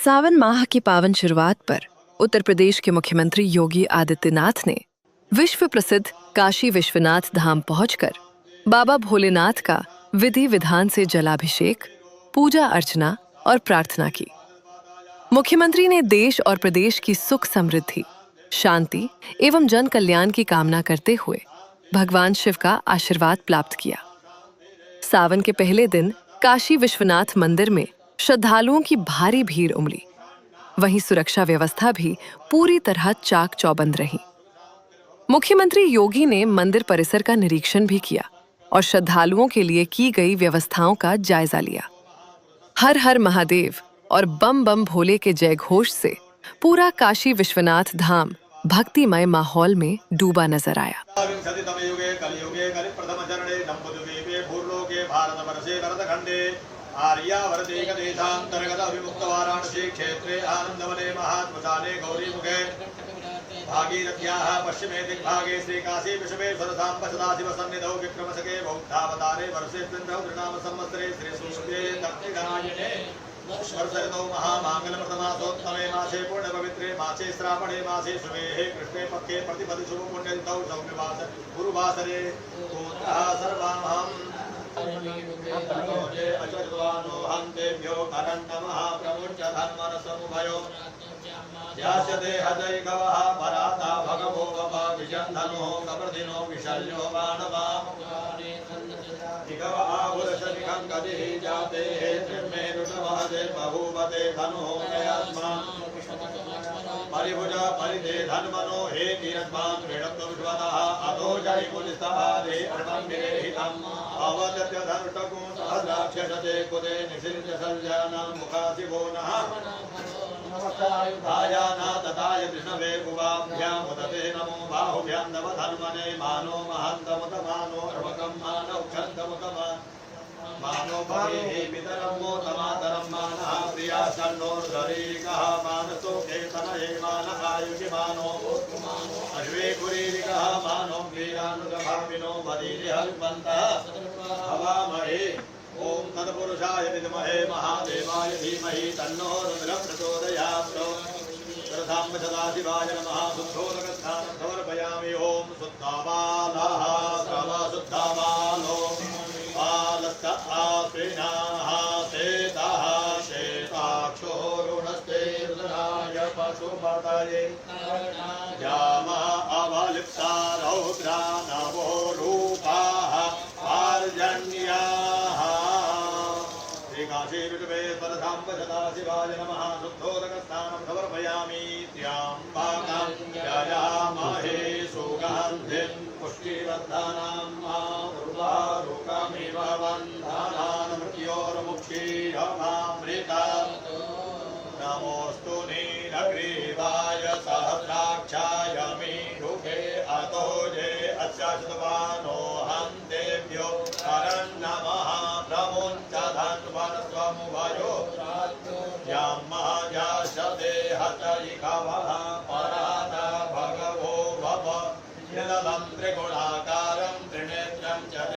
सावन माह की पावन शुरुआत पर उत्तर प्रदेश के मुख्यमंत्री योगी आदित्यनाथ ने विश्व प्रसिद्ध काशी विश्वनाथ धाम पहुंचकर बाबा भोलेनाथ का विधि विधान से जलाभिषेक, पूजा अर्चना और प्रार्थना की। मुख्यमंत्री ने देश और प्रदेश की सुख समृद्धि, शांति एवं जन कल्याण की कामना करते हुए भगवान शिव का आशीर्वाद प्राप्त किया। सावन के पहले दिन काशी विश्वनाथ मंदिर में श्रद्धालुओं की भारी भीड़ उमड़ी। वहीं सुरक्षा व्यवस्था भी पूरी तरह चाक चौबंद रही। मुख्यमंत्री योगी ने मंदिर परिसर का निरीक्षण भी किया और श्रद्धालुओं के लिए की गई व्यवस्थाओं का जायजा लिया। हर हर महादेव और बम बम भोले के जयघोष से पूरा काशी विश्वनाथ धाम भक्तिमय माहौल में डूबा नजर आया। आर्यावर्ते देशांतर्गत अभिमुक्त वाराणसी क्षेत्रे आनंदवने महात्मसाने गौरीमुखे भागीरथ्याः पश्चिमे दिग्भागे श्रीकाशी विश्वेश्वर साम्ब सदाशिव सन्निधौ विक्रमशके बौद्धावतारे वर्षे त्रिनाम संवत्सरे श्रीसूक्ते दक्षिणायने वर्षऋतौ महामांगल्यप्रथमासोत्तमे मासे पूर्णपवित्रे मासे श्रावणे मासे शुभे कृष्णे पक्षे प्रतिपदि शुभ पुण्यतिथौ सौम्यवास गुरुवासरे गोत्रः सर्वामहम् अचर्वानो हन्तेभ्यो करन्नमः प्रमुच्य धन्मनसमुभयो यास्यते हदैकवः पराता भगवो वप विजन्धनो कप्रदिनो विशल्यो मानवा दिगव आहुरशनिखं गतिः जाते त्रिमे ऋषभहते बभूवते धनुः मयात्मा परिभुज परिधे धन्मनो हे तीरत्मां क्रीडन्तु विश्वतः अतो जयि कुलिस्तः रे अर्णम्बिरेहितम् अवदत्य धनुष्टकुं सहस्राक्षसते कुते निषिद्य सञ्जानां मुखासिभो नः नमस्तायुधाय नाथताय विष्णवे भुवाभ्यां उदते नमो बाहुभ्यां नव धन्मने मानो महन्तमुतमानो अर्वकं मानौ क्षन्तमुतमा मानो भवेहि पितरं मोतमातरं मानः प्रिया सन्नोर्धरीकः मानसो केतनये मानः आयुषि मानो अश्वे कुरीरिकः मानो वीरानुगभाविनो वदीरि हविमन्तः हवामहे ओम तत्पुरुषाय विद्महे महादेवाय धीमहि तन्नो रुद्रः प्रचोदयात्। श्रद्धां सदाशिवाय नमः। शुद्धोदकस्थानं समर्पयामि। ओम शुद्धाबालः सर्वशुद्धाबालो बालस्त आश्विनाः शेतः शेताक्षो रुणस्ते रुद्राय पशुपतये यामः अवलिप्ता रौद्रा नवो रूपाः पार्जन्याः। श्रीकाशी विश्वेश्वर साम्ब सदाशिवाय नमः। शुद्धोदकस्थानं समर्पयामि। त्र्यम्बकं यजामहे सुगन्धिं पुष्टिवर्धनं उर्वारुकमिव बन्धनान् मृत्योर्मुक्षीयमामृतम्। नमोऽस्तु नीलग्रीवाय सहस्राक्षाय मीढुके अतो ये अश्वत्थवानो हन्तेभ्यो करन्नमः प्रमुञ्च धन्वनस्वमुभयो यमः यास्यते हतैकवः